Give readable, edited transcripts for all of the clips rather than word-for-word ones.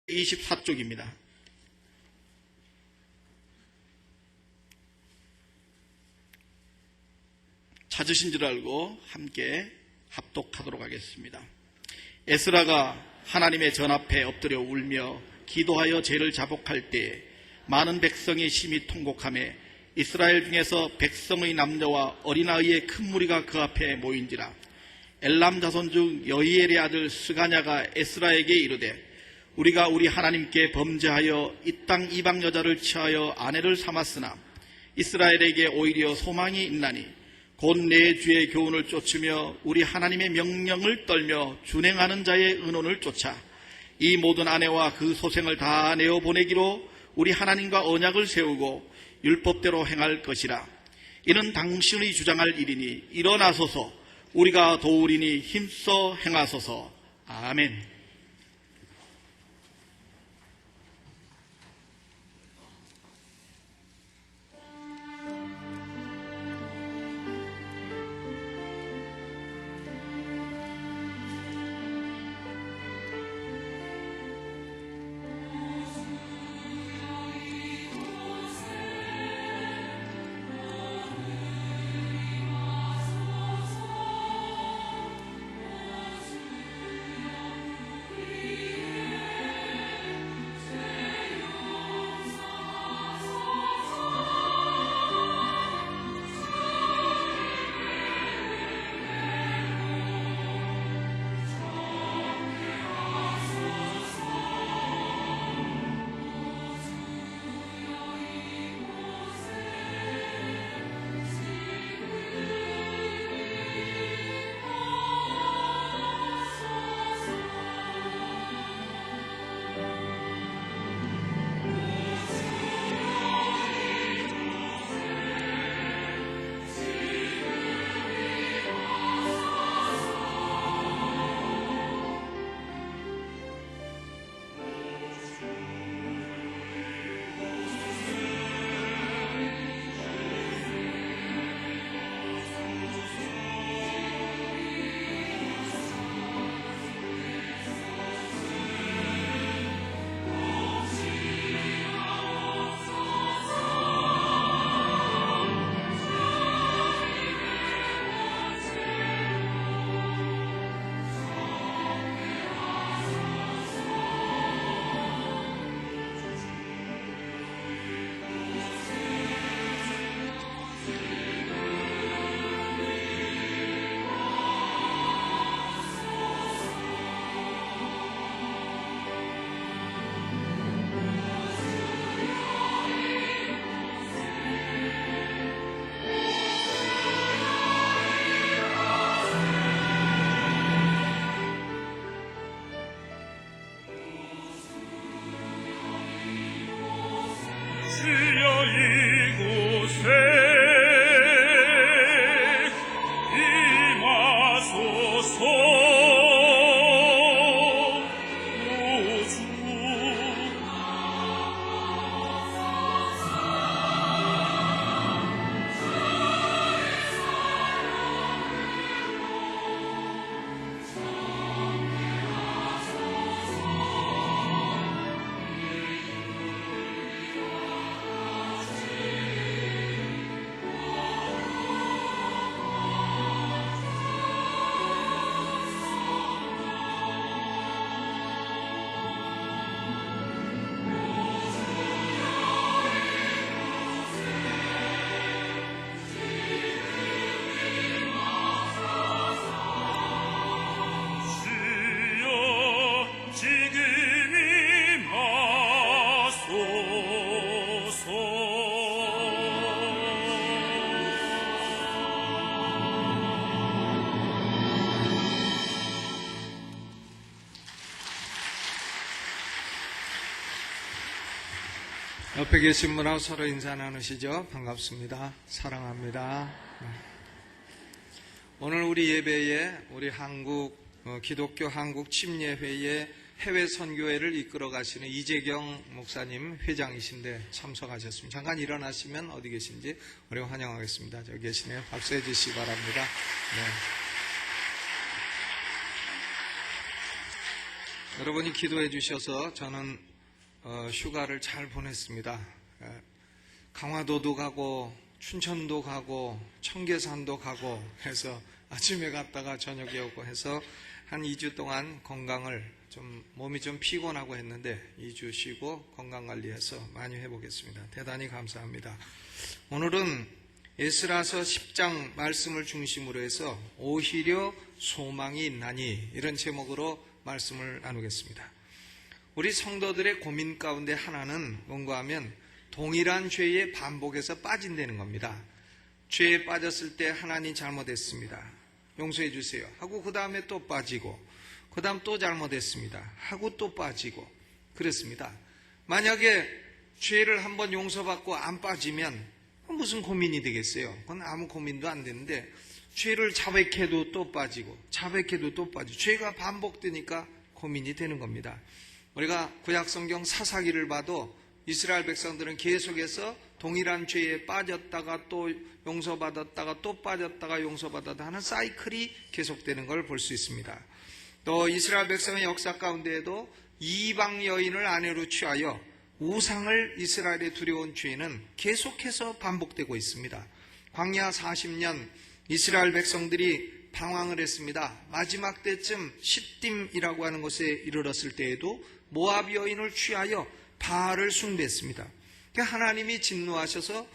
24쪽입니다. 찾으신 줄 알고 함께 합독하도록 하겠습니다. 에스라가 하나님의 전 앞에 엎드려 울며 기도하여 죄를 자복할 때에 많은 백성이 심히 통곡하며 이스라엘 중에서 백성의 남자와 어린아이의 큰 무리가 그 앞에 모인지라. 엘람 자손 중 여히엘의 아들 스가냐가 에스라에게 이르되 우리가 우리 하나님께 범죄하여 이 땅 이방 여자를 취하여 아내를 삼았으나 이스라엘에게 오히려 소망이 있나니 곧 내 주의 교훈을 쫓으며 우리 하나님의 명령을 떨며 준행하는 자의 의논을 쫓아 이 모든 아내와 그 소생을 다 내어보내기로 우리 하나님과 언약을 세우고 율법대로 행할 것이라. 이는 당신의 주장할 일이니 일어나소서. 우리가 도우리니 힘써 행하소서. 아멘. 옆에 계신 분하고 서로 인사 나누시죠. 반갑습니다. 사랑합니다. 오늘 우리 예배에 우리 기독교 한국 침례회의 해외 선교회를 이끌어 가시는 이재경 목사님 회장이신데 참석하셨습니다. 잠깐 일어나시면 어디 계신지 우리 환영하겠습니다. 저기 계시네요. 박수해 주시기 바랍니다. 네. 여러분이 기도해 주셔서 저는 휴가를 잘 보냈습니다. 강화도도 가고 춘천도 가고 청계산도 가고 해서 아침에 갔다가 저녁에 오고 해서 한 2주 동안 몸이 좀 피곤하고 했는데 2주 쉬고 건강관리해서 많이 해보겠습니다. 대단히 감사합니다. 오늘은 에스라서 10장 말씀을 중심으로 해서 오히려 소망이 있나니 이런 제목으로 말씀을 나누겠습니다. 우리 성도들의 고민 가운데 하나는 뭔가 하면 동일한 죄의 반복에서 빠진다는 겁니다. 죄에 빠졌을 때 하나님 잘못했습니다. 용서해 주세요 하고 그 다음에 또 빠지고 그 다음 또 잘못했습니다 하고 또 빠지고 그렇습니다. 만약에 죄를 한번 용서받고 안 빠지면 무슨 고민이 되겠어요? 그건 아무 고민도 안 되는데 죄를 자백해도 또 빠지고 자백해도 또 빠지고 죄가 반복되니까 고민이 되는 겁니다. 우리가 구약성경 사사기를 봐도 이스라엘 백성들은 계속해서 동일한 죄에 빠졌다가 또 용서받았다가 또 빠졌다가 용서받았다 하는 사이클이 계속되는 걸 볼 수 있습니다. 또 이스라엘 백성의 역사 가운데에도 이방 여인을 아내로 취하여 우상을 이스라엘에 두려운 죄는 계속해서 반복되고 있습니다. 광야 40년 이스라엘 백성들이 방황을 했습니다. 마지막 때쯤 시딤이라고 하는 곳에 이르렀을 때에도 모압 여인을 취하여 바알을 숭배했습니다. 하나님이 진노하셔서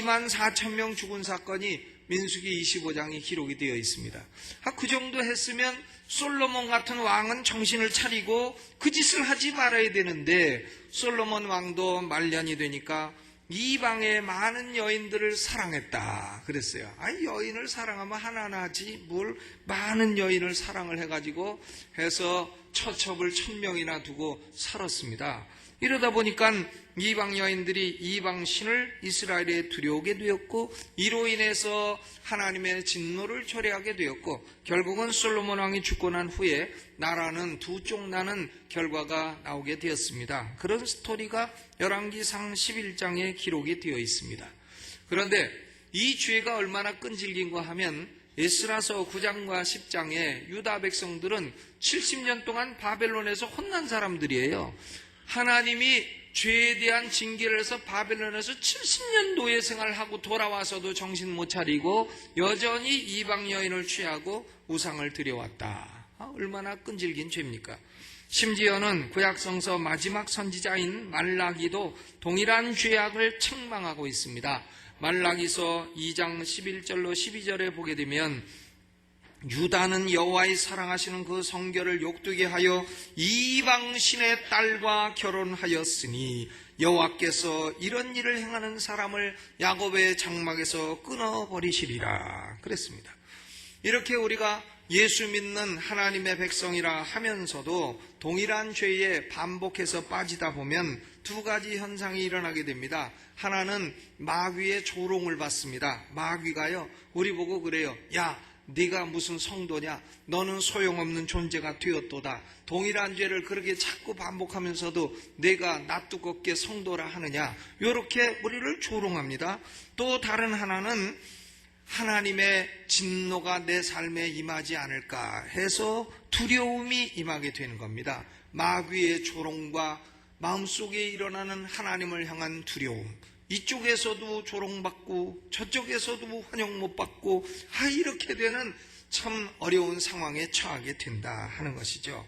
24,000명 죽은 사건이 민수기 25장에 기록이 되어 있습니다. 그 정도 했으면 솔로몬 같은 왕은 정신을 차리고 그 짓을 하지 말아야 되는데 솔로몬 왕도 말년이 되니까 이방의 많은 여인들을 사랑했다 그랬어요. 여인을 사랑하면 하나나 하지 뭘 많은 여인을 사랑을 해가지고 해서 처첩을 1000명이나 두고 살았습니다. 이러다 보니까 이방 여인들이 이방 신을 이스라엘에 들여오게 되었고 이로 인해서 하나님의 진노를 초래하게 되었고 결국은 솔로몬 왕이 죽고 난 후에 나라는 두 쪽 나는 결과가 나오게 되었습니다. 그런 스토리가 열왕기상 11장에 기록이 되어 있습니다. 그런데 이 죄가 얼마나 끈질긴가 하면 에스라서 9장과 10장에 유다 백성들은 70년 동안 바벨론에서 혼난 사람들이에요. 하나님이 죄에 대한 징계를 해서 바벨론에서 70년 노예 생활을 하고 돌아와서도 정신 못 차리고 여전히 이방 여인을 취하고 우상을 드려왔다. 얼마나 끈질긴 죄입니까? 심지어는 구약성서 마지막 선지자인 말라기도 동일한 죄악을 책망하고 있습니다. 말라기서 2장 11절로 12절에 보게 되면 유다는 여호와의 사랑하시는 그 성결을 욕되게 하여 이방신의 딸과 결혼하였으니 여호와께서 이런 일을 행하는 사람을 야곱의 장막에서 끊어버리시리라 그랬습니다. 이렇게 우리가 예수 믿는 하나님의 백성이라 하면서도 동일한 죄에 반복해서 빠지다 보면 두 가지 현상이 일어나게 됩니다. 하나는 마귀의 조롱을 받습니다. 마귀가요 우리 보고 그래요. 야, 네가 무슨 성도냐? 너는 소용없는 존재가 되었도다. 동일한 죄를 그렇게 자꾸 반복하면서도 내가 낯두껍게 성도라 하느냐? 이렇게 우리를 조롱합니다. 또 다른 하나는 하나님의 진노가 내 삶에 임하지 않을까 해서 두려움이 임하게 되는 겁니다. 마귀의 조롱과 마음속에 일어나는 하나님을 향한 두려움. 이쪽에서도 조롱받고 저쪽에서도 환영 못 받고 이렇게 되는 참 어려운 상황에 처하게 된다 하는 것이죠.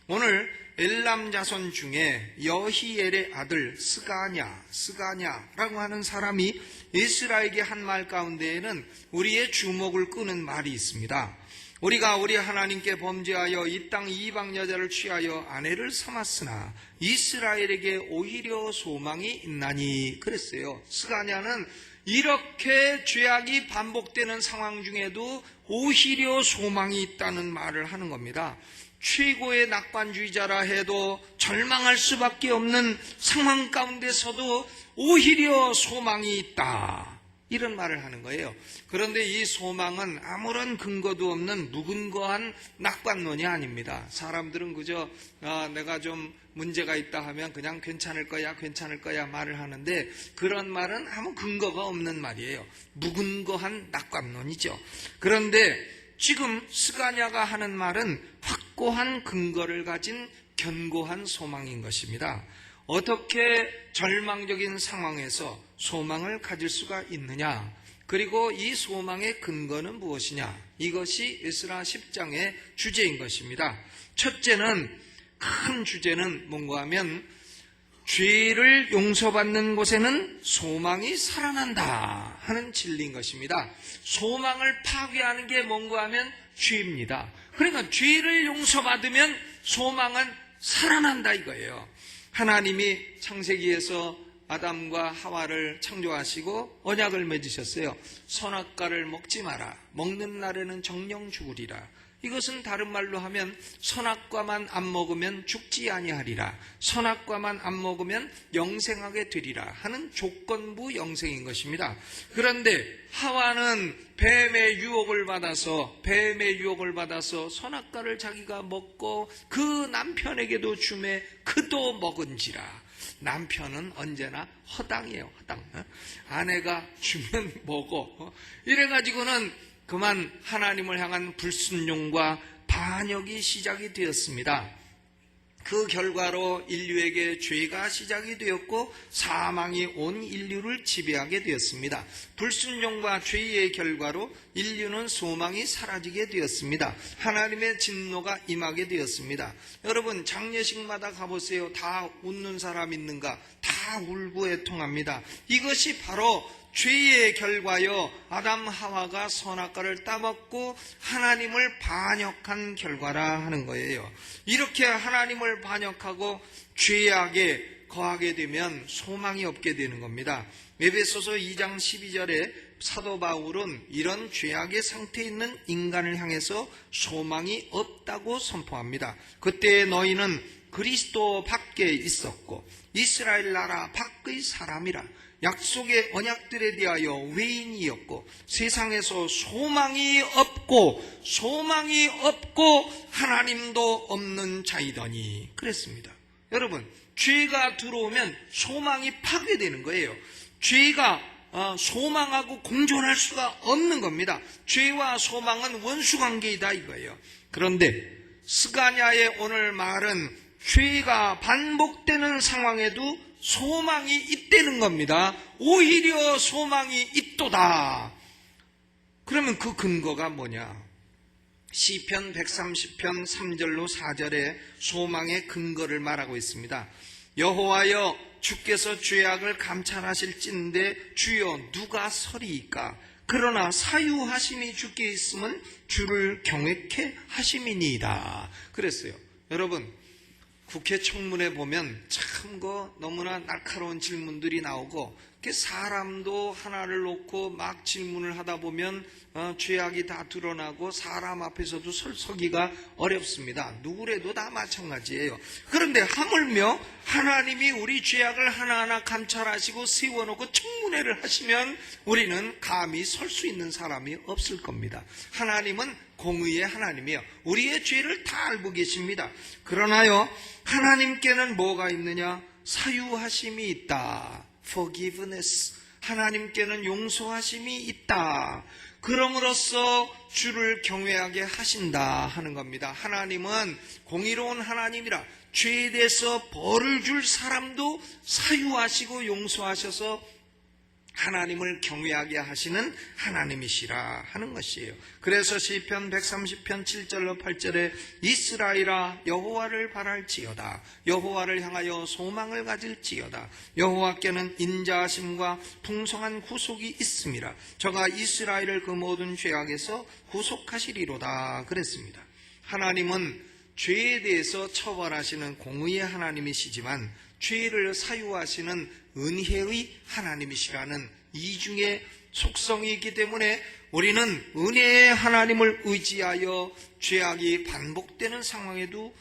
오늘 엘람 자손 중에 여히엘의 아들 스가냐라고 하는 사람이 에스라에게 한 말 가운데에는 우리의 주목을 끄는 말이 있습니다. 우리가 우리 하나님께 범죄하여 이 땅 이방 여자를 취하여 아내를 삼았으나 이스라엘에게 오히려 소망이 있나니 그랬어요. 스가냐는 이렇게 죄악이 반복되는 상황 중에도 오히려 소망이 있다는 말을 하는 겁니다. 최고의 낙관주의자라 해도 절망할 수밖에 없는 상황 가운데서도 오히려 소망이 있다. 이런 말을 하는 거예요. 그런데 이 소망은 아무런 근거도 없는 무근거한 낙관론이 아닙니다. 사람들은 그저 내가 좀 문제가 있다 하면 그냥 괜찮을 거야 말을 하는데 그런 말은 아무 근거가 없는 말이에요. 무근거한 낙관론이죠. 그런데 지금 스가냐가 하는 말은 확고한 근거를 가진 견고한 소망인 것입니다. 어떻게 절망적인 상황에서 소망을 가질 수가 있느냐? 그리고 이 소망의 근거는 무엇이냐? 이것이 에스라 10장의 주제인 것입니다. 첫째는, 큰 주제는 뭔가 하면 죄를 용서받는 곳에는 소망이 살아난다 하는 진리인 것입니다. 소망을 파괴하는 게 뭔가 하면 죄입니다. 그러니까 죄를 용서받으면 소망은 살아난다 이거예요. 하나님이 창세기에서 아담과 하와를 창조하시고 언약을 맺으셨어요. 선악과를 먹지 마라. 먹는 날에는 정령 죽으리라. 이것은 다른 말로 하면 선악과만 안 먹으면 죽지 아니하리라. 선악과만 안 먹으면 영생하게 되리라 하는 조건부 영생인 것입니다. 그런데 하와는 뱀의 유혹을 받아서 선악과를 자기가 먹고 그 남편에게도 주매 그도 먹은지라. 남편은 언제나 허당이에요. 허당. 아내가 주면 먹어. 이래가지고는 그만 하나님을 향한 불순종과 반역이 시작이 되었습니다. 그 결과로 인류에게 죄가 시작이 되었고 사망이 온 인류를 지배하게 되었습니다. 불순종과 죄의 결과로 인류는 소망이 사라지게 되었습니다. 하나님의 진노가 임하게 되었습니다. 여러분, 장례식마다 가보세요. 다 웃는 사람 있는가? 다 울고 애통합니다. 이것이 바로 죄의 결과요, 아담 하와가 선악과를 따먹고 하나님을 반역한 결과라 하는 거예요. 이렇게 하나님을 반역하고 죄악에 거하게 되면 소망이 없게 되는 겁니다. 에베소서 2장 12절에 사도 바울은 이런 죄악의 상태에 있는 인간을 향해서 소망이 없다고 선포합니다. 그때 너희는 그리스도 밖에 있었고 이스라엘 나라 밖의 사람이라. 약속의 언약들에 대하여 외인이었고 세상에서 소망이 없고 하나님도 없는 자이더니 그랬습니다. 여러분, 죄가 들어오면 소망이 파괴되는 거예요. 죄가 소망하고 공존할 수가 없는 겁니다. 죄와 소망은 원수관계이다 이거예요. 그런데 스가랴의 오늘 말은 죄가 반복되는 상황에도 소망이 있다는 겁니다. 오히려 소망이 있도다. 그러면 그 근거가 뭐냐? 시편 130편 3절로 4절에 소망의 근거를 말하고 있습니다. 여호와여, 주께서 죄악을 감찰하실진데 주여 누가 서리이까? 그러나 사유하심이 주께 있으면 주를 경외케 하심이니이다. 그랬어요. 여러분, 국회 청문회 보면 참 너무나 날카로운 질문들이 나오고 사람도 하나를 놓고 막 질문을 하다 보면 죄악이 다 드러나고 사람 앞에서도 서기가 어렵습니다. 누구래도 다 마찬가지예요. 그런데 하물며 하나님이 우리 죄악을 하나하나 감찰하시고 세워놓고 청문회를 하시면 우리는 감히 설 수 있는 사람이 없을 겁니다. 하나님은 공의의 하나님이요, 우리의 죄를 다 알고 계십니다. 그러나요, 하나님께는 뭐가 있느냐? 사유하심이 있다. forgiveness. 하나님께는 용서하심이 있다. 그럼으로써 주를 경외하게 하신다 하는 겁니다. 하나님은 공의로운 하나님이라 죄에 대해서 벌을 줄 사람도 사유하시고 용서하셔서 하나님을 경외하게 하시는 하나님이시라 하는 것이에요. 그래서 시편 130편 7절로 8절에 이스라엘아, 여호와를 바랄지어다. 여호와를 향하여 소망을 가질지어다. 여호와께는 인자하심과 풍성한 구속이 있음이라. 저가 이스라엘을 그 모든 죄악에서 구속하시리로다 그랬습니다. 하나님은 죄에 대해서 처벌하시는 공의의 하나님이시지만 죄를 사유하시는 은혜의 하나님이시라는 이중의 속성이 있기 때문에 우리는 은혜의 하나님을 의지하여 죄악이 반복되는 상황에도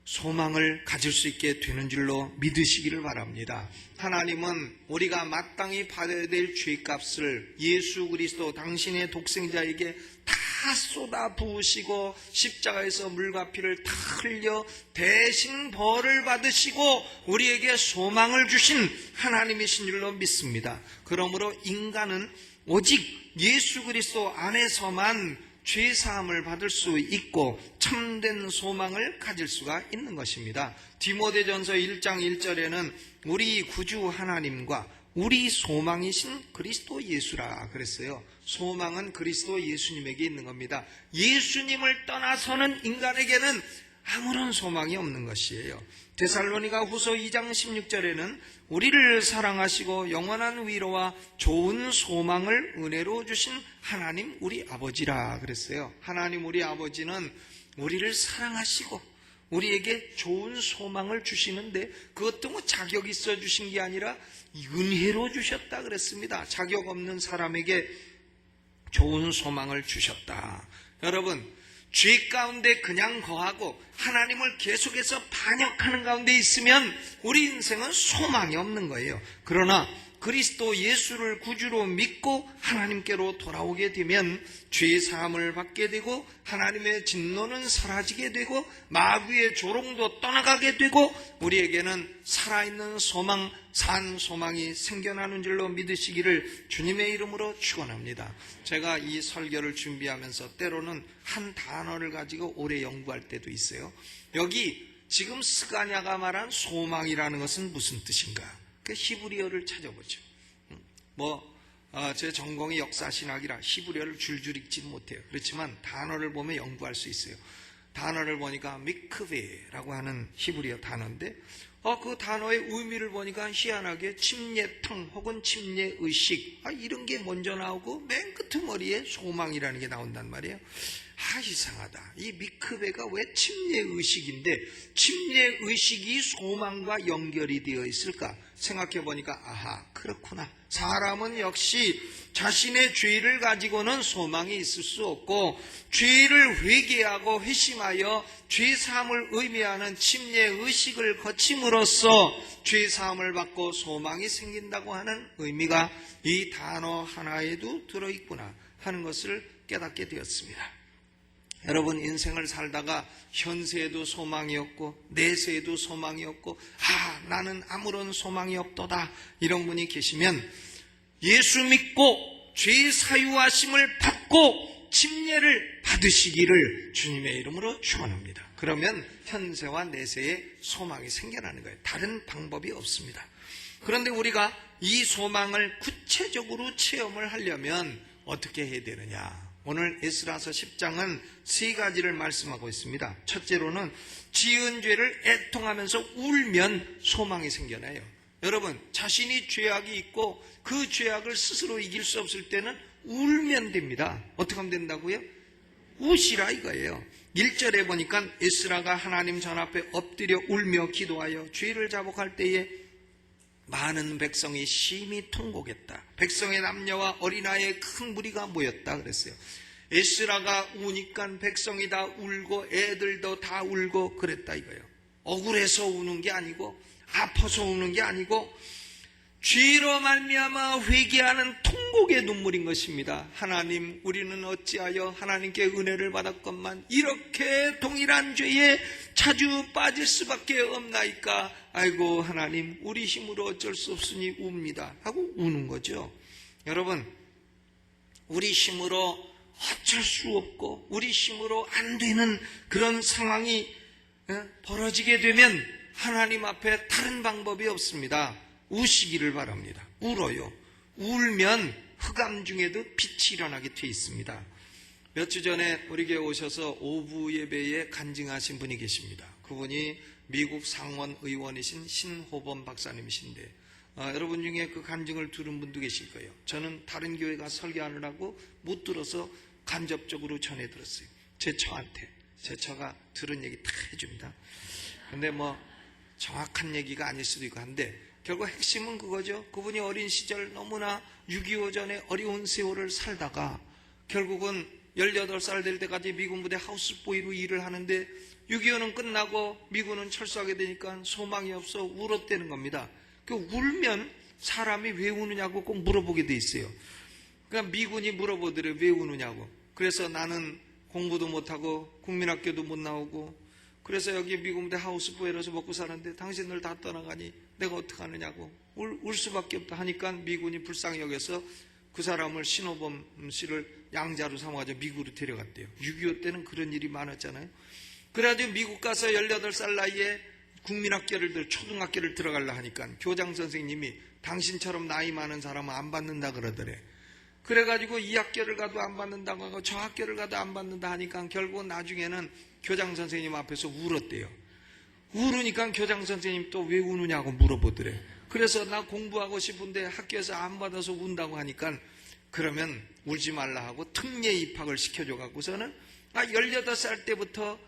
소망을 가질 수 있게 되는 줄로 믿으시기를 바랍니다. 하나님은 우리가 마땅히 받아야 될 죄값을 예수 그리스도 당신의 독생자에게 다 쏟아 부으시고 십자가에서 물과 피를 다 흘려 대신 벌을 받으시고 우리에게 소망을 주신 하나님이신 줄로 믿습니다. 그러므로 인간은 오직 예수 그리스도 안에서만 죄 사함을 받을 수 있고 참된 소망을 가질 수가 있는 것입니다. 디모데전서 1장 1절에는 우리 구주 하나님과 우리 소망이신 그리스도 예수라 그랬어요. 소망은 그리스도 예수님에게 있는 겁니다. 예수님을 떠나서는 인간에게는 아무런 소망이 없는 것이에요. 데살로니가 후서 2장 16절에는 우리를 사랑하시고 영원한 위로와 좋은 소망을 은혜로 주신 하나님 우리 아버지라 그랬어요. 하나님 우리 아버지는 우리를 사랑하시고 우리에게 좋은 소망을 주시는데 그것도 뭐 자격 있어 주신 게 아니라 은혜로 주셨다 그랬습니다. 자격 없는 사람에게 좋은 소망을 주셨다. 여러분, 죄 가운데 그냥 거하고 하나님을 계속해서 반역하는 가운데 있으면 우리 인생은 소망이 없는 거예요. 그러나 그리스도 예수를 구주로 믿고 하나님께로 돌아오게 되면 죄 사함을 받게 되고 하나님의 진노는 사라지게 되고 마귀의 조롱도 떠나가게 되고 우리에게는 살아있는 소망, 산 소망이 생겨나는 줄로 믿으시기를 주님의 이름으로 축원합니다. 제가 이 설교를 준비하면서 때로는 한 단어를 가지고 오래 연구할 때도 있어요. 여기 지금 스가냐가 말한 소망이라는 것은 무슨 뜻인가? 그 히브리어를 찾아보죠. 제 전공이 역사신학이라 히브리어를 줄줄 읽지는 못해요. 그렇지만 단어를 보면 연구할 수 있어요. 단어를 보니까 미크베라고 하는 히브리어 단어인데 그 단어의 의미를 보니까 희한하게 침례탕 혹은 침례의식 이런 게 먼저 나오고 맨 끄트머리에 소망이라는 게 나온단 말이에요. 이상하다. 이 미크베가 왜 침례의식인데 침례의식이 소망과 연결이 되어 있을까? 생각해 보니까 그렇구나. 사람은 역시 자신의 죄를 가지고는 소망이 있을 수 없고 죄를 회개하고 회심하여 죄사함을 의미하는 침례의식을 거침으로써 죄사함을 받고 소망이 생긴다고 하는 의미가 이 단어 하나에도 들어있구나 하는 것을 깨닫게 되었습니다. 여러분, 인생을 살다가 현세에도 소망이 없고 내세에도 소망이 없고 나는 아무런 소망이 없도다 이런 분이 계시면 예수 믿고 죄 사유하심을 받고 침례를 받으시기를 주님의 이름으로 축원합니다. 그러면 현세와 내세에 소망이 생겨나는 거예요. 다른 방법이 없습니다. 그런데 우리가 이 소망을 구체적으로 체험을 하려면 어떻게 해야 되느냐? 오늘 에스라서 10장은 세 가지를 말씀하고 있습니다. 첫째로는 지은 죄를 애통하면서 울면 소망이 생겨나요. 여러분, 자신이 죄악이 있고 그 죄악을 스스로 이길 수 없을 때는 울면 됩니다. 어떻게 하면 된다고요? 우시라 이거예요. 1절에 보니까 에스라가 하나님 전 앞에 엎드려 울며 기도하여 죄를 자복할 때에 많은 백성이 심히 통곡했다. 백성의 남녀와 어린아이의 큰 무리가 모였다 그랬어요. 에스라가 우니까 백성이 다 울고 애들도 다 울고 그랬다 이거예요. 억울해서 우는 게 아니고 아파서 우는 게 아니고 죄로 말미암아 회개하는 통곡의 눈물인 것입니다. 하나님, 우리는 어찌하여 하나님께 은혜를 받았건만 이렇게 동일한 죄에 자주 빠질 수밖에 없나이까. 아이고 하나님, 우리 힘으로 어쩔 수 없으니 웁니다 하고 우는 거죠. 여러분, 우리 힘으로 어쩔 수 없고 우리 힘으로 안 되는 그런 상황이 벌어지게 되면 하나님 앞에 다른 방법이 없습니다. 우시기를 바랍니다. 울어요. 울면 흑암 중에도 빛이 일어나게 돼 있습니다. 몇 주 전에 우리 교회 오셔서 오부 예배에 간증하신 분이 계십니다. 그분이 미국 상원 의원이신 신호범 박사님이신데 여러분 중에 그 간증을 들은 분도 계실 거예요. 저는 다른 교회 가 설교하느라고 못 들어서 간접적으로 전해 들었어요. 제 처가 들은 얘기 다 해줍니다. 근데 정확한 얘기가 아닐 수도 있고 한데 결국 핵심은 그거죠. 그분이 어린 시절 너무나 6.25 전에 어려운 세월을 살다가 결국은 18살 될 때까지 미군 부대 하우스보이로 일을 하는데 6.25는 끝나고 미군은 철수하게 되니까 소망이 없어 울었다는 겁니다. 그 울면 사람이 왜 우느냐고 꼭 물어보게 돼 있어요. 그러니까 미군이 물어보더래요. 왜 우느냐고. 그래서 나는 공부도 못하고 국민학교도 못 나오고 그래서 여기 미군 부대 하우스보이로서 먹고 사는데 당신들 다 떠나가니 내가 어떡하느냐고 울 수밖에 없다 하니까 미군이 불쌍히 여겨서 그 사람을 신호범 씨를 양자로 삼아가지고 미국으로 데려갔대요. 6.25 때는 그런 일이 많았잖아요. 그래가지고 미국 가서 18살 나이에 국민학교를 초등학교를 들어가려 하니까 교장 선생님이 당신처럼 나이 많은 사람은 안 받는다 그러더래. 그래가지고 이 학교를 가도 안 받는다고 하고 저 학교를 가도 안 받는다 하니까 결국은 나중에는 교장 선생님 앞에서 울었대요. 울으니까 교장 선생님 또 왜 우느냐고 물어보더래. 그래서 나 공부하고 싶은데 학교에서 안 받아서 운다고 하니까 그러면 울지 말라 하고 특례 입학을 시켜줘 갖고서는 18살 때부터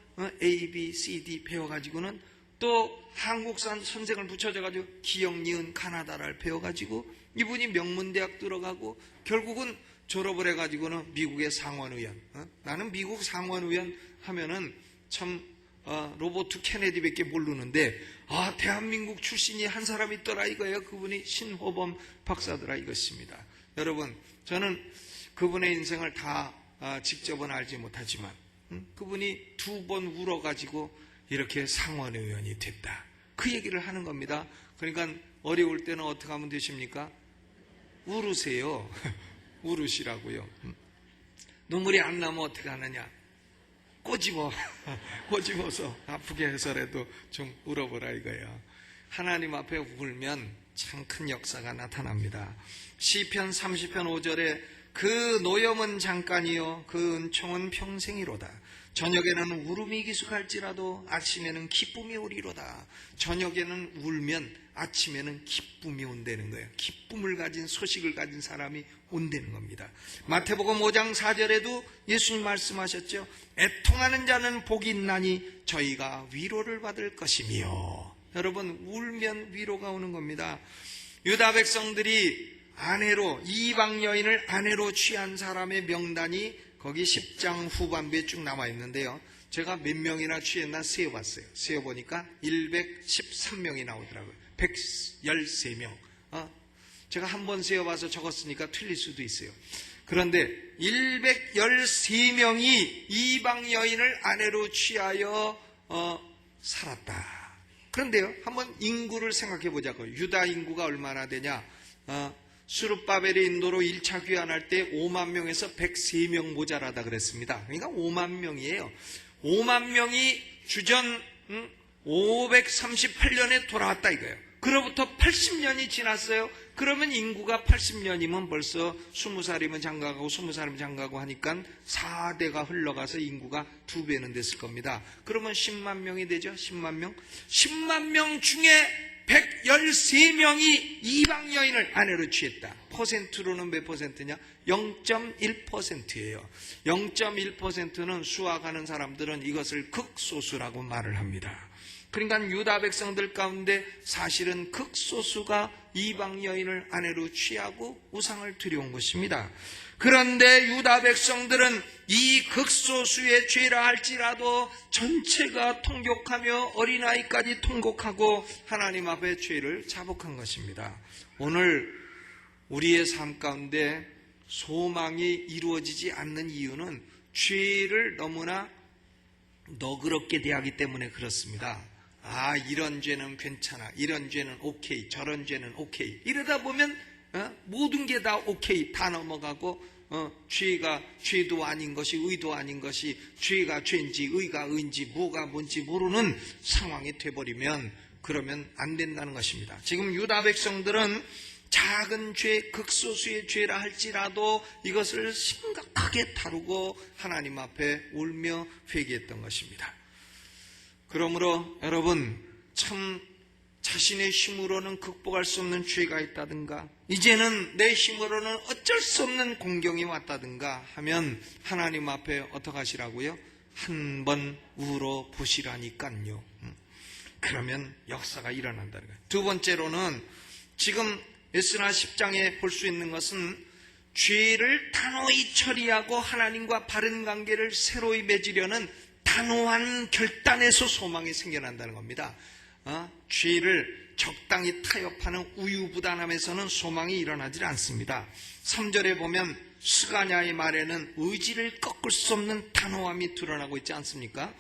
A, B, C, D 배워가지고는 또 한국산 선생을 붙여줘가지고 기역, 니은, 가나다라를 배워가지고 이분이 명문대학 들어가고 결국은 졸업을 해가지고는 미국의 상원의원. 나는 미국 상원의원 하면은 참 로버트 케네디밖에 모르는데 대한민국 출신이 한 사람 있더라 이거예요. 그분이 신호범 박사더라 이것입니다. 여러분, 저는 그분의 인생을 다 직접은 알지 못하지만 그분이 2번 울어가지고 이렇게 상원의원이 됐다. 그 얘기를 하는 겁니다. 그러니까 어려울 때는 어떻게 하면 되십니까? 울으세요. 울으시라고요. 눈물이 안 나면 어떻게 하느냐? 꼬집어서 아프게 해서라도 좀 울어보라 이거예요. 하나님 앞에 울면 참 큰 역사가 나타납니다. 시편 30편 5절에 그 노염은 잠깐이요 그 은총은 평생이로다. 저녁에는 울음이 기숙할지라도 아침에는 기쁨이 오리로다. 저녁에는 울면 아침에는 기쁨이 온다는 거예요. 기쁨을 가진 소식을 가진 사람이 온다는 겁니다. 마태복음 5장 4절에도 예수님 말씀하셨죠. 애통하는 자는 복이 있나니 저희가 위로를 받을 것이며. 여러분, 울면 위로가 오는 겁니다. 유다 백성들이 이방 여인을 아내로 취한 사람의 명단이 거기 10장 후반부에 쭉 남아 있는데요. 제가 몇 명이나 취했나 세어봤어요. 세어보니까 113명이 나오더라고요. 113명. 제가 한 번 세어봐서 적었으니까 틀릴 수도 있어요. 그런데 113명이 이방 여인을 아내로 취하여 살았다. 그런데요, 한번 인구를 생각해 보자고요. 유다 인구가 얼마나 되냐? 수르바벨의 인도로 1차 귀환할 때 5만 명에서 103명 모자라다 그랬습니다. 그러니까 5만 명이에요. 5만 명이 주전 538년에 돌아왔다 이거예요. 그로부터 80년이 지났어요. 그러면 인구가 80년이면 벌써 20살이면 장가가고 20살이면 장가가고 하니까 4대가 흘러가서 인구가 2배는 됐을 겁니다. 그러면 10만 명이 되죠. 10만 명. 10만 명 중에 113명이 이방 여인을 아내로 취했다. 퍼센트로는 몇 퍼센트냐? 0.1%예요. 0.1%는 수학하는 사람들은 이것을 극소수라고 말을 합니다. 그러니까 유다 백성들 가운데 사실은 극소수가 이방 여인을 아내로 취하고 우상을 드려온 것입니다. 그런데 유다 백성들은 이 극소수의 죄라 할지라도 전체가 통곡하며 어린아이까지 통곡하고 하나님 앞에 죄를 자복한 것입니다. 오늘 우리의 삶 가운데 소망이 이루어지지 않는 이유는 죄를 너무나 너그럽게 대하기 때문에 그렇습니다. 이런 죄는 괜찮아, 이런 죄는 오케이, 저런 죄는 오케이, 이러다 보면 모든 게 다 오케이, 다 넘어가고 죄가 죄도 아닌 것이 의도 아닌 것이 죄가 죄인지 의가 의인지 뭐가 뭔지 모르는 상황이 돼버리면 그러면 안 된다는 것입니다. 지금 유다 백성들은 작은 죄, 극소수의 죄라 할지라도 이것을 심각하게 다루고 하나님 앞에 울며 회개했던 것입니다. 그러므로 여러분, 참 자신의 힘으로는 극복할 수 없는 죄가 있다든가 이제는 내 힘으로는 어쩔 수 없는 공경이 왔다든가 하면 하나님 앞에 어떻게 하시라고요? 한번 울어보시라니까요. 그러면 역사가 일어난다는 거예요. 두 번째로는 지금 에스라 10장에 볼 수 있는 것은 죄를 단호히 처리하고 하나님과 바른 관계를 새로이 맺으려는 단호한 결단에서 소망이 생겨난다는 겁니다. 죄를 적당히 타협하는 우유부단함에서는 소망이 일어나질 않습니다. 3절에 보면 스가냐의 말에는 의지를 꺾을 수 없는 단호함이 드러나고 있지 않습니까?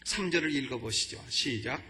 3절을 읽어보시죠. 시작.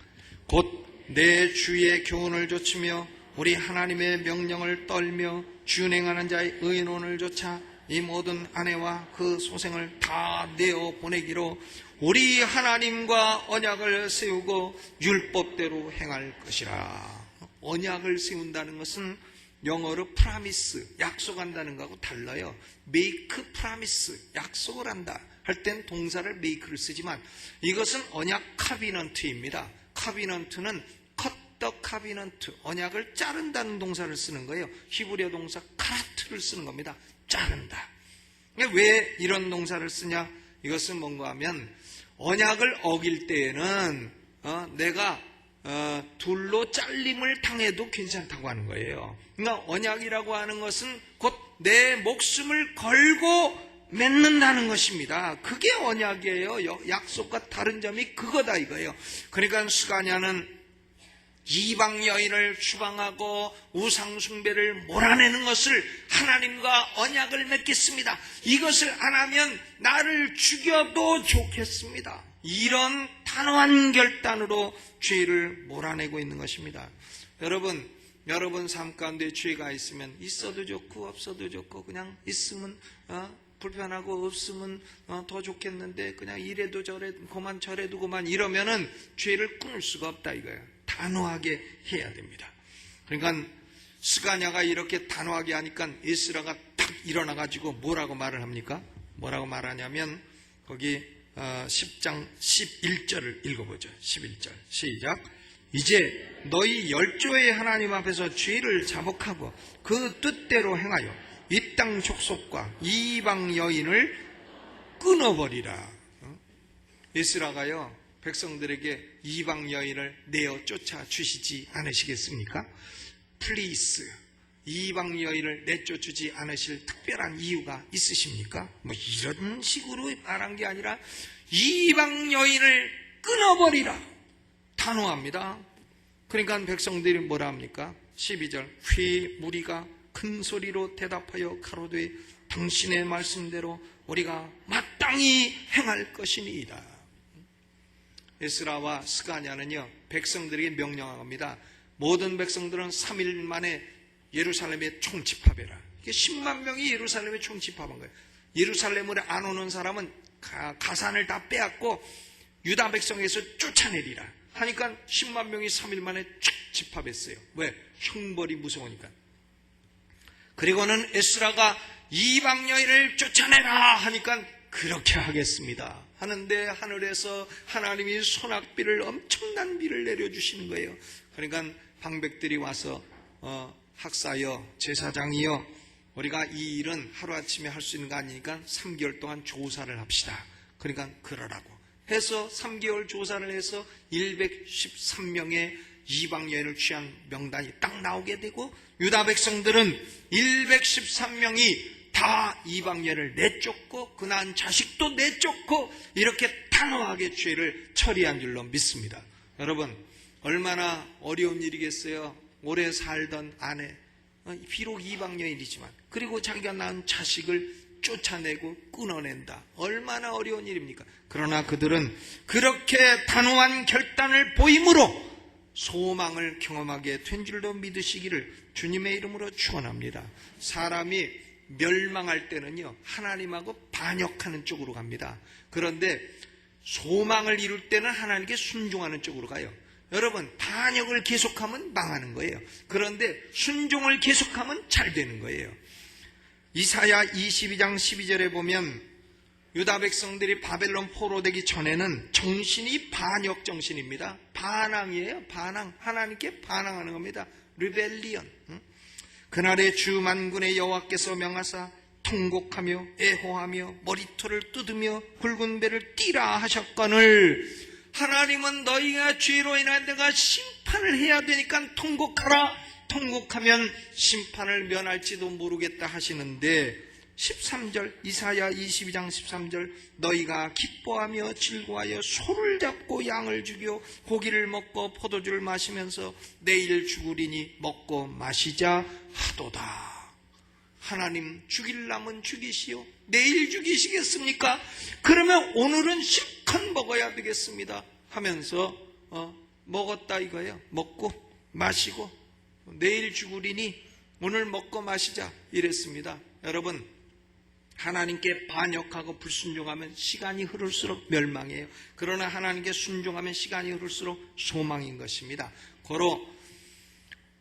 곧 내 주의 교훈을 좇으며 우리 하나님의 명령을 떨며 준행하는 자의 의논을 조차 이 모든 아내와 그 소생을 다 내어 보내기로 우리 하나님과 언약을 세우고 율법대로 행할 것이라. 언약을 세운다는 것은 영어로 프라미스, 약속한다는 것하고 달라요. make 프라미스, 약속을 한다 할 땐 동사를 make를 쓰지만 이것은 언약 카비넌트입니다. 카비넌트는 cut the covenant, 언약을 자른다는 동사를 쓰는 거예요. 히브리어 동사 카라트를 쓰는 겁니다. 자른다. 왜 이런 동사를 쓰냐? 이것은 뭔가 하면 언약을 어길 때에는 내가 둘로 잘림을 당해도 괜찮다고 하는 거예요. 그러니까 언약이라고 하는 것은 곧 내 목숨을 걸고 맺는다는 것입니다. 그게 언약이에요. 약속과 다른 점이 그거다 이거예요. 그러니까 스가냐는 이방 여인을 추방하고 우상 숭배를 몰아내는 것을 하나님과 언약을 맺겠습니다. 이것을 안 하면 나를 죽여도 좋겠습니다. 이런 단호한 결단으로 죄를 몰아내고 있는 것입니다. 여러분 삶 가운데 죄가 있으면 있어도 좋고 없어도 좋고 그냥 있으면 불편하고 없으면 더 좋겠는데 그냥 이래도 저래도 그만 저래도 그만 이러면은 죄를 끊을 수가 없다 이거예요. 단호하게 해야 됩니다. 그러니까 스가냐가 이렇게 단호하게 하니까 에스라가 딱 일어나가지고 뭐라고 말을 합니까? 뭐라고 말하냐면 거기 10장 11절을 읽어보죠. 11절 시작. 이제 너희 열조의 하나님 앞에서 죄를 자복하고 그 뜻대로 행하여 이 땅 족속과 이방 여인을 끊어버리라. 에스라가요 백성들에게 이방 여인을 내어 쫓아 주시지 않으시겠습니까? Please, 이방 여인을 내쫓지 않으실 특별한 이유가 있으십니까? 뭐 이런 식으로 말한 게 아니라 이방 여인을 끊어버리라. 단호합니다. 그러니까 백성들이 뭐라 합니까? 12절 휘 무리가 큰 소리로 대답하여 가로되 당신의 말씀대로 우리가 마땅히 행할 것이니이다. 에스라와 스가냐는요 백성들에게 명령합니다. 모든 백성들은 3일 만에 예루살렘에 총집합해라. 이게 10만 명이 예루살렘에 총집합한 거예요. 예루살렘으로 안 오는 사람은 가산을 다 빼앗고 유다 백성에서 쫓아내리라 하니까 10만 명이 3일 만에 쫙 집합했어요. 왜? 형벌이 무서우니까. 그리고는 에스라가 이방 여인을 쫓아내라 하니까 그렇게 하겠습니다 하는데 하늘에서 하나님이 소낙비를 엄청난 비를 내려주시는 거예요. 그러니까 방백들이 와서 학사여 제사장이여 우리가 이 일은 하루아침에 할 수 있는 거 아니니까 3개월 동안 조사를 합시다. 그러니까 그러라고 해서 3개월 조사를 해서 113명의 이방 여인을 취한 명단이 딱 나오게 되고 유다 백성들은 113명이 다 이방 여인을 내쫓고 그 낳은 자식도 내쫓고 이렇게 단호하게 죄를 처리한 줄로 믿습니다. 여러분 얼마나 어려운 일이겠어요. 오래 살던 아내 비록 이방 여인이지만 그리고 자기가 낳은 자식을 쫓아내고 끊어낸다. 얼마나 어려운 일입니까? 그러나 그들은 그렇게 단호한 결단을 보임으로 소망을 경험하게 된 줄로 믿으시기를 주님의 이름으로 축원합니다. 사람이 멸망할 때는요 하나님하고 반역하는 쪽으로 갑니다. 그런데 소망을 이룰 때는 하나님께 순종하는 쪽으로 가요. 여러분 반역을 계속하면 망하는 거예요. 그런데 순종을 계속하면 잘 되는 거예요. 이사야 22장 12절에 보면 유다 백성들이 바벨론 포로되기 전에는 정신이 반역 정신입니다. 반항이에요. 반항. 하나님께 반항하는 겁니다. 르벨리언. 그날에 주 만군의 여호와께서 명하사 통곡하며 애호하며 머리털을 뜯으며 굵은 배를 띠라 하셨거늘 하나님은 너희가 죄로 인한 내가 심판을 해야 되니까 통곡하라. 통곡하면 심판을 면할지도 모르겠다 하시는데 13절 이사야 22장 13절 너희가 기뻐하며 즐거워하여 소를 잡고 양을 죽여 고기를 먹고 포도주를 마시면서 내일 죽으리니 먹고 마시자 하도다. 하나님 죽일라면 죽이시오. 내일 죽이시겠습니까? 그러면 오늘은 실컷 먹어야 되겠습니다 하면서 먹었다 이거예요. 먹고 마시고 내일 죽으리니 오늘 먹고 마시자 이랬습니다. 여러분, 하나님께 반역하고 불순종하면 시간이 흐를수록 멸망이에요. 그러나 하나님께 순종하면 시간이 흐를수록 소망인 것입니다. 고로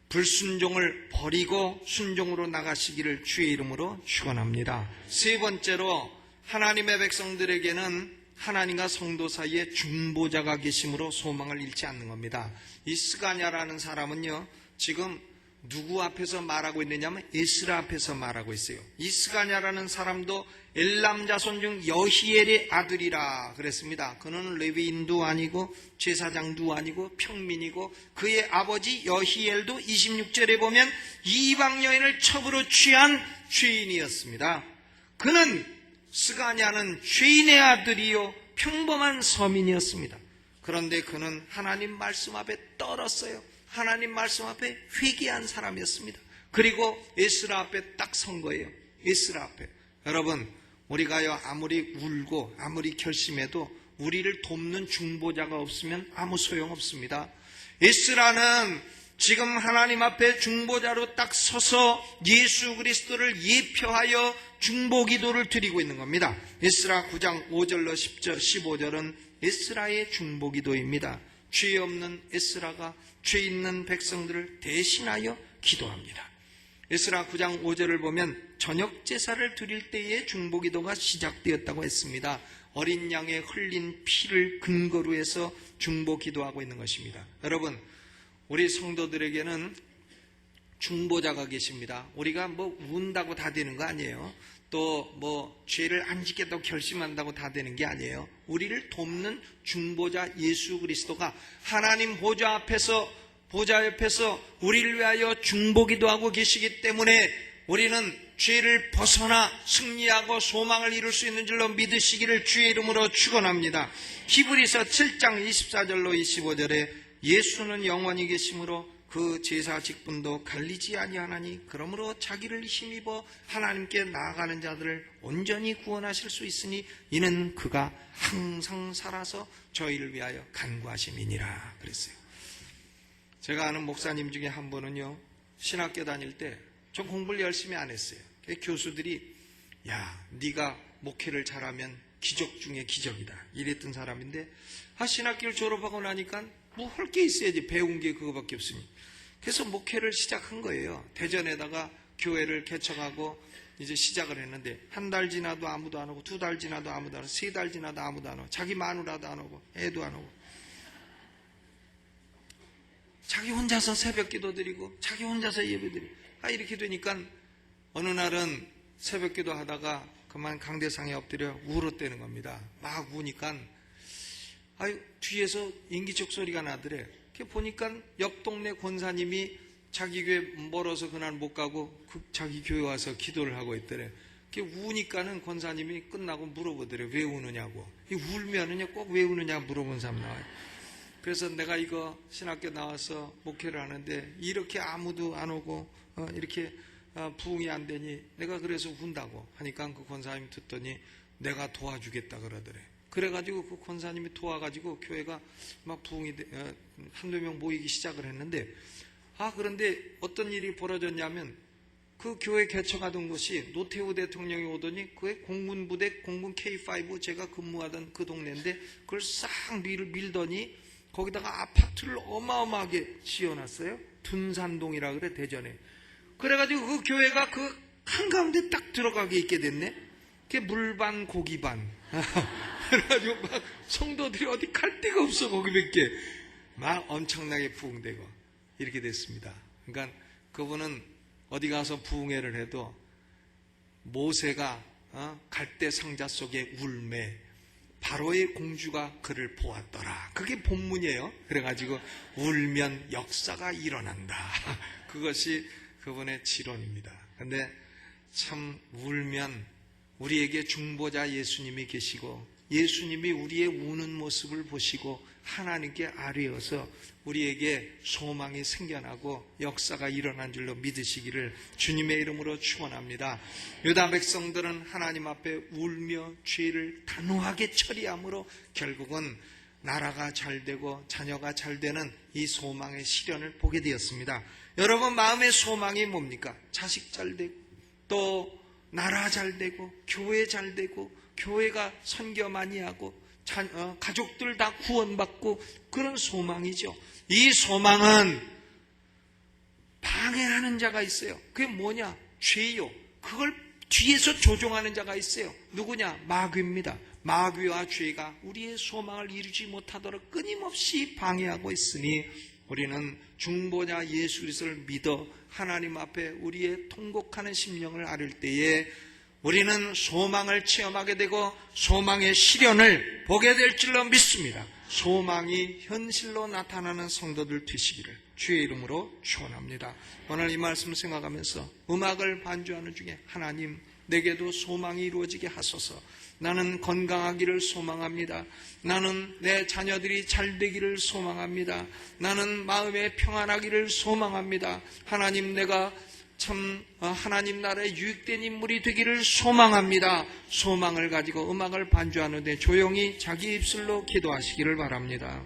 불순종을 버리고 순종으로 나가시기를 주의 이름으로 축원합니다. 세 번째로, 하나님의 백성들에게는 하나님과 성도 사이에 중보자가 계심으로 소망을 잃지 않는 겁니다. 이 스가냐라는 사람은요, 지금 누구 앞에서 말하고 있느냐면 에스라 앞에서 말하고 있어요. 이 스가냐라는 사람도 엘람 자손 중 여히엘의 아들이라 그랬습니다. 그는 레위인도 아니고 제사장도 아니고 평민이고, 그의 아버지 여히엘도 26절에 보면 이방 여인을 첩으로 취한 죄인이었습니다. 그는, 스가냐는 죄인의 아들이요 평범한 서민이었습니다. 그런데 그는 하나님 말씀 앞에 떨었어요. 하나님 말씀 앞에 회개한 사람이었습니다. 그리고 에스라 앞에 딱 선 거예요. 에스라 앞에. 여러분, 우리가요, 아무리 울고 아무리 결심해도 우리를 돕는 중보자가 없으면 아무 소용없습니다. 에스라는 지금 하나님 앞에 중보자로 딱 서서 예수 그리스도를 예표하여 중보 기도를 드리고 있는 겁니다. 에스라 9장 5절로 10절, 15절은 에스라의 중보 기도입니다. 죄 없는 에스라가 죄 있는 백성들을 대신하여 기도합니다. 에스라 9장 5절을 보면 저녁 제사를 드릴 때에 중보 기도가 시작되었다고 했습니다. 어린 양의 흘린 피를 근거로 해서 중보 기도하고 있는 것입니다. 여러분, 우리 성도들에게는 중보자가 계십니다. 우리가 뭐 운다고 다 되는 거 아니에요. 또 뭐 죄를 안 짓겠다고 결심한다고 다 되는 게 아니에요. 우리를 돕는 중보자 예수 그리스도가 하나님 보좌 옆에서 우리를 위하여 중보기도 하고 계시기 때문에 우리는 죄를 벗어나 승리하고 소망을 이룰 수 있는 줄로 믿으시기를 주의 이름으로 축원합니다. 히브리서 7장 24절로 25절에 예수는 영원히 계심으로 그 제사 직분도 갈리지 아니하나니 그러므로 자기를 힘입어 하나님께 나아가는 자들을 온전히 구원하실 수 있으니 이는 그가 항상 살아서 저희를 위하여 간구하심이니라 그랬어요. 제가 아는 목사님 중에 한 분은요, 신학교 다닐 때 좀 공부를 열심히 안 했어요. 교수들이 야, 네가 목회를 잘하면 기적 중에 기적이다 이랬던 사람인데, 신학교를 졸업하고 나니까 뭐 할 게 있어야지, 배운 게 그거밖에 없으니. 그래서 목회를 시작한 거예요. 대전에다가 교회를 개척하고 이제 시작을 했는데, 한 달 지나도 아무도 안 오고, 2달 지나도 아무도 안 오고, 3달 지나도 아무도 안 오고, 자기 마누라도 안 오고, 애도 안 오고, 자기 혼자서 새벽 기도 드리고 자기 혼자서 예배 드리고, 이렇게 되니까 어느 날은 새벽 기도 하다가 그만 강대상에 엎드려 울었대는 겁니다. 막 우니까 뒤에서 인기척 소리가 나더래. 보니까 옆 동네 권사님이 자기 교회 멀어서 그날 못 가고 자기 교회 와서 기도를 하고 있더래. 우니까는 권사님이 끝나고 물어보더래. 왜 우느냐고. 울면은요 꼭 왜 우느냐 물어본 사람 나와요. 그래서 내가 이거 신학교 나와서 목회를 하는데 이렇게 아무도 안 오고 이렇게 부흥이 안 되니 내가 그래서 운다고 하니까 그 권사님이 듣더니 내가 도와주겠다 그러더래. 그래가지고 그 권사님이 도와가지고 교회가 막 부흥이 한두 명 모이기 시작을 했는데, 그런데 어떤 일이 벌어졌냐면 그 교회 개척하던 곳이 노태우 대통령이 오더니 그의 공군부대 공군 K5 제가 근무하던 그 동네인데 그걸 싹 밀더니 거기다가 아파트를 어마어마하게 지어놨어요. 둔산동이라 그래, 대전에. 그래가지고 그 교회가 그 한가운데 딱 들어가게 있게 됐네. 그게 물반 고기반. 그래가지고 막 성도들이 어디 갈 데가 없어, 거기밖에. 막 엄청나게 부흥되고 이렇게 됐습니다. 그러니까 그분은 어디 가서 부흥회를 해도 모세가 갈대 상자 속에 울매 바로의 공주가 그를 보았더라. 그게 본문이에요. 그래가지고 울면 역사가 일어난다. 그것이 그분의 지론입니다. 근데 참 울면 우리에게 중보자 예수님이 계시고 예수님이 우리의 우는 모습을 보시고 하나님께 아뢰어서 우리에게 소망이 생겨나고 역사가 일어난 줄로 믿으시기를 주님의 이름으로 축원합니다. 유다 백성들은 하나님 앞에 울며 죄를 단호하게 처리함으로 결국은 나라가 잘되고 자녀가 잘되는 이 소망의 실현을 보게 되었습니다. 여러분 마음의 소망이 뭡니까? 자식 잘 되고, 또 나라 잘 되고, 교회 잘 되고, 교회가 선교 많이 하고, 가족들 다 구원받고, 그런 소망이죠. 이 소망은 방해하는 자가 있어요. 그게 뭐냐? 죄요. 그걸 뒤에서 조종하는 자가 있어요. 누구냐? 마귀입니다. 마귀와 죄가 우리의 소망을 이루지 못하도록 끊임없이 방해하고 있으니 우리는 중보자 예수 그리스도를 믿어 하나님 앞에 우리의 통곡하는 심령을 아릴 때에 우리는 소망을 체험하게 되고 소망의 실현을 보게 될 줄로 믿습니다. 소망이 현실로 나타나는 성도들 되시기를 주의 이름으로 축원합니다. 오늘 이 말씀 생각하면서 음악을 반주하는 중에 하나님 내게도 소망이 이루어지게 하소서. 나는 건강하기를 소망합니다. 나는 내 자녀들이 잘 되기를 소망합니다. 나는 마음에 평안하기를 소망합니다. 하나님 내가 참 하나님 나라에 유익된 인물이 되기를 소망합니다. 소망을 가지고 음악을 반주하는데 조용히 자기 입술로 기도하시기를 바랍니다.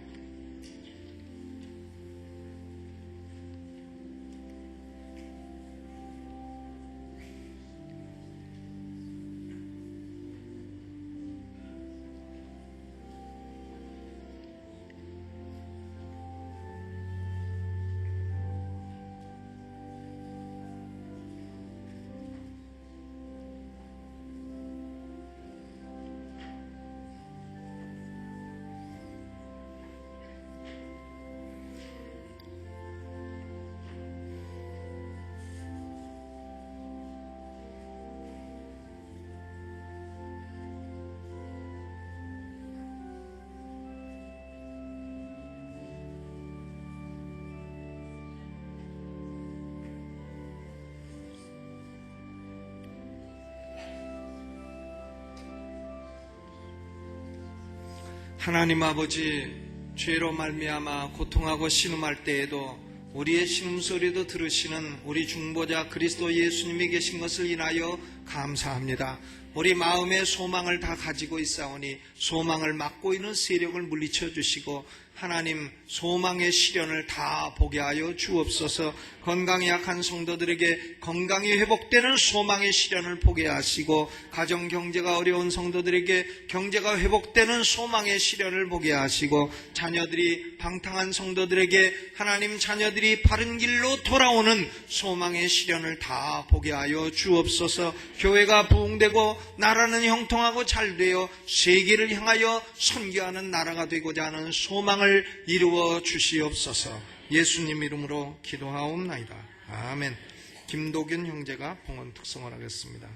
하나님 아버지, 죄로 말미암아 고통하고 신음할 때에도 우리의 신음소리도 들으시는 우리 중보자 그리스도 예수님이 계신 것을 인하여 감사합니다. 우리 마음의 소망을 다 가지고 있사오니 소망을 막고 있는 세력을 물리쳐 주시고 하나님 소망의 시련을 다 보게 하여 주옵소서. 건강이 약한 성도들에게 건강이 회복되는 소망의 시련을 보게 하시고 가정 경제가 어려운 성도들에게 경제가 회복되는 소망의 시련을 보게 하시고 자녀들이 방탕한 성도들에게 하나님 자녀들이 바른 길로 돌아오는 소망의 시련을 다 보게 하여 주옵소서. 교회가 부흥되고 나라는 형통하고 잘되어 세계를 향하여 선교하는 나라가 되고자 하는 소망을 이루어 주시옵소서. 예수님 이름으로 기도하옵나이다. 아멘. 김도균 형제가 봉헌 특성을 하겠습니다.